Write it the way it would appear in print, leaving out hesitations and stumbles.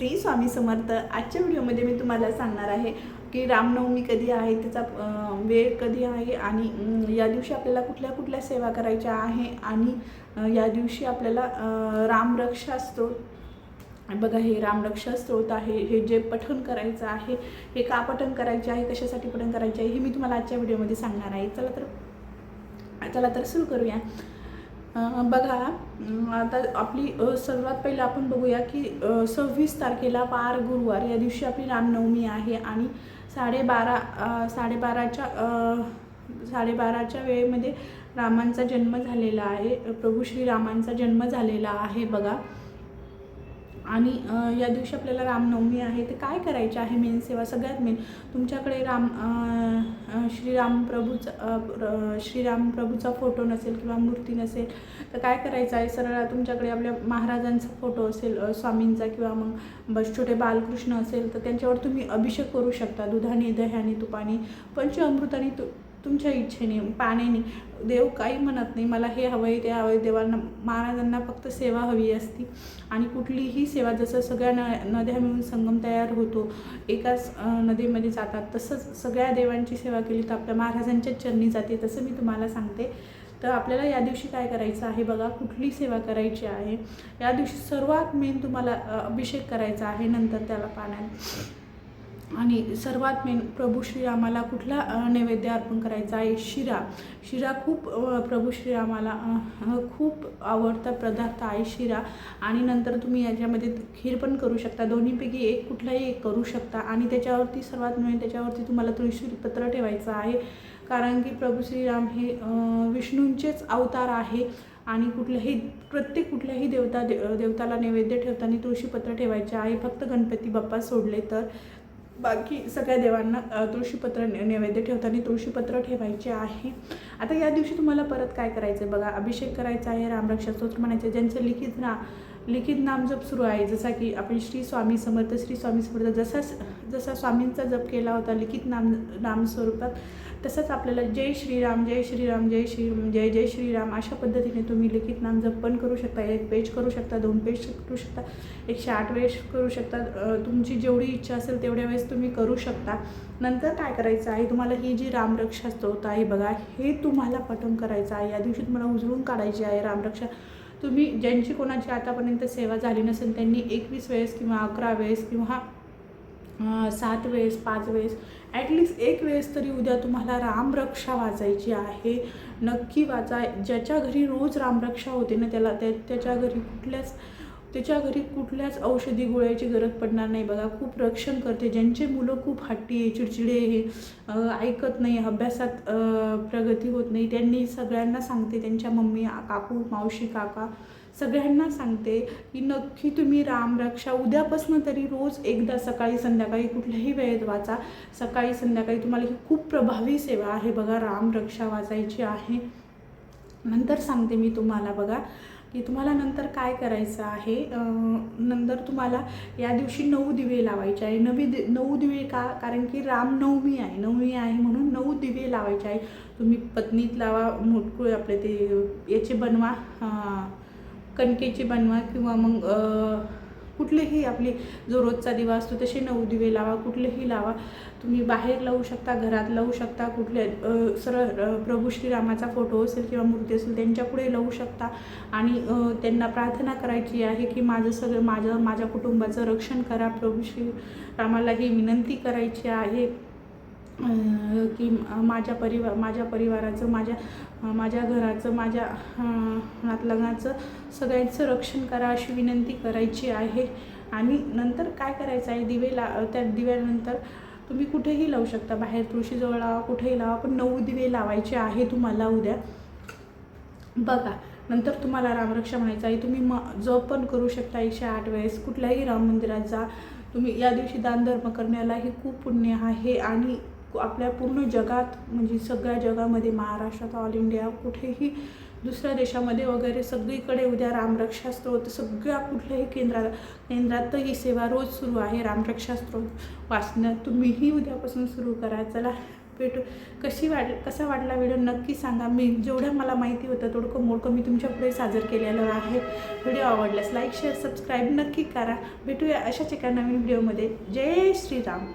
श्री स्वामी समर्थ। आजच्या व्हिडिओमध्ये मी तुम्हाला सांगणार आहे की रामनवमी कधी आहे, त्याचा वेळ कधी आहे आणि या दिवशी आपल्याला कुठल्या कुठल्या सेवा करायच्या आहे आणि या दिवशी आपल्याला रामरक्षा स्तोत्र बघा, हे रामरक्षा स्तोत्र आहे, हे जे पठण करायचं आहे, हे का पठण करायचे आहे, कशासाठी पठण करायचे आहे, हे मी तुम्हाला आजच्या व्हिडिओमध्ये सांगणार आहे। चला तर सुरू करूया। बघा, आता आपली सर्वात पहिलं आपण बघूया की 26 तारखेला वार गुरुवार या दिवशी आपली रामनवमी आहे आणि 12:30च्या वेळेमध्ये रामांचा जन्म झालेला आहे, प्रभू श्रीरामांचा जन्म झालेला आहे बघा। आणि या दिवशी आपल्याला रामनवमी आहे, ते काय करायचे आहे मेन सेवा, सगळ्यात मेन तुमच्याकडे श्रीराम प्रभूचा फोटो नसेल किंवा मूर्ती नसेल तर काय करायचं आहे, सरळ तुमच्याकडे आपल्या महाराजांचा फोटो असेल, स्वामींचा किंवा मग छोटे बालकृष्ण असेल तर त्यांच्यावर तुम्ही अभिषेक करू शकता, दुधाने, दह्याने, तुपाने, पंचामृताने, तुमच्या इच्छेने, पाण्याने। देव काही म्हणत नाही मला हे हवं आहे ते हवं आहे, देवांना महाराजांना फक्त सेवा हवी असती। आणि कुठलीही सेवा, जसं सगळ्या नद्या मिळून संगम तयार होतो, एकाच नदीमध्ये जातात, तसंच सगळ्या देवांची सेवा केली तर आपल्या महाराजांच्या चरणी जाते, तसं मी तुम्हाला सांगते। तर आपल्याला या दिवशी काय करायचं आहे बघा, कुठली सेवा करायची आहे, या दिवशी सर्वात मेन तुम्हाला अभिषेक करायचा आहे, नंतर त्याला पाण्याने, आणि सर्वात मेन प्रभू श्रीरामाला कुठला नैवेद्य अर्पण करायचा आहे, शिरा खूप प्रभू श्रीरामाला खूप आवडता पदार्थ आहे शिरा। आणि नंतर तुम्ही याच्यामध्ये खीर पण करू शकता, दोन्हीपैकी एक कुठलाही एक करू शकता। आणि त्याच्यावरती सर्वात मेन, त्याच्यावरती तुम्हाला तुळशी पत्र ठेवायचं आहे, कारण की प्रभू श्रीराम हे विष्णूंचेच अवतार आहे आणि कुठल्याही देवताला नैवेद्य ठेवताना तुळशीपत्र ठेवायचे आहे, फक्त गणपती बाप्पा सोडले तर बाकी सगळ्या देवांना तुळशीपत्र नैवेद्य ठेवताना तुळशीपत्र ठेवायचे आहे। आता या दिवशी तुम्हाला परत काय करायचं आहे बघा, अभिषेक करायचा आहे, रामरक्षा स्तोत्र म्हणायचं, ज्यांचं लिखित नाम जप सुरू आहे, जसा की आपण श्री स्वामी समर्थ जसा स्वामींचा जप केला होता लिखित नाम स्वरूपात, तसंच आपल्याला जय श्रीराम जय श्रीराम जय श्रीराम जय जय श्रीराम अशा पद्धतीने तुम्ही लिखित नाम जप पण करू शकता, 1 पेज करू शकता, 2 पेज करू शकता, 108 वेळेस करू शकता, तुमची जेवढी इच्छा असेल तेवढ्या वेळेस तुम्ही करू शकता। नंतर काय करायचं आहे, तुम्हाला ही जी रामरक्षा स्तोत्र आहे बघा, हे तुम्हाला पठण करायचं आहे, या दिवशी तुम्हाला उजळून काढायची आहे रामरक्षा। तुम्ही ज्यांची कोणाची आतापर्यंत सेवा झाली नसेल त्यांनी 21 वेळेस किंवा 11 वेळेस किंवा 7 वेळेस, 5 वेळेस, ॲटलिस्ट 1 वेळेस तरी उद्या तुम्हाला रामरक्षा वाचायची आहे, नक्की वाचा। ज्याच्या घरी रोज रामरक्षा होते ना त्याच्या घरी कुठल्याच औषधी गोळ्याची गरज पडणार नाही बघा, खूप रक्षण करते। ज्यांचे मुलं खूप हट्टी आहे, चिडचिडे आहे, ऐकत नाही, अभ्यासात प्रगती होत नाही, त्यांनी सगळ्यांना सांगते, त्यांच्या मम्मी, काकू, मावशी, काका सगळ्यांना सांगते की नक्की तुम्ही रामरक्षा उद्यापासून तरी रोज एकदा सकाळी संध्याकाळी कुठल्याही वेळेत वाचा, सकाळी संध्याकाळी तुम्हाला ही खूप प्रभावी सेवा आहे बघा, रामरक्षा वाचायची आहे। नंतर सांगते मी तुम्हाला बघा की तुम्हाला नंतर काय करायचं आहे, नंतर तुम्हाला या दिवशी 9 दिवे लावायचे आहे। 9 दिवे का, कारण की रामनवमी आहे म्हणून 9 दिवे लावायचे आहे। तुम्ही पत्नीत लावा, मोठकुळे आपले ते याचे बनवा, कणकेची बनवा, किंवा मग कुठलेही आपली जो रोजचा दिवा असतो तसे 9 दिवे लावा, कुठलेही लावा, तुम्ही बाहेर लावू शकता, घरात लावू शकता, सरळ प्रभू श्रीरामाचा फोटो असेल किंवा मूर्ती असेल त्यांच्या पुढे लावू शकता आणि त्यांना प्रार्थना करायची आहे की माझ्या कुटुंबाचं रक्षण करा। प्रभू श्रीरामाला ही विनंती करायची आहे की माझ्या परिवाराचं, माझ्या घराचं, माझ्या नातलगाचं सगळ्यांचं रक्षण करा अशी विनंती करायची आहे। आणि नंतर काय करायचं आहे, त्या दिव्यानंतर तुम्ही कुठेही लावू शकता, बाहेर तुळशीजवळ लावा, कुठेही लावा, पण 9 दिवे लावायचे आहे तुम्हाला उद्या बघा। नंतर तुम्हाला रामरक्षा म्हणायचं आहे, तुम्ही जप पण करू शकता 108 वेळेस, कुठल्याही राम मंदिरात जा, तुम्ही या दिवशी दानधर्म करण्यालाही खूप पुण्य आहे। आणि आपल्या पूर्ण जगात, म्हणजे सगळ्या जगामध्ये, महाराष्ट्रात, ऑल इंडिया, कुठेही दुसऱ्या देशामध्ये वगैरे सगळीकडे उद्या रामरक्षा स्तोत्र, सगळ्या कुठल्याही केंद्रात ही सेवा रोज सुरू आहे, रामरक्षा स्तोत्र वाचण्यात तुम्हीही उद्यापासून सुरू करा। चला कसा वाटला व्हिडिओ नक्की सांगा. मी जेवढं मला माहिती होतं तोडकं मोडकं मी तुमच्या पुढे सादर केलेलं आहे. व्हिडिओ आवडल्यास लाईक शेअर सबस्क्राईब नक्की करा. भेटूया अशाच एका नवीन व्हिडिओमध्ये. जय श्रीराम.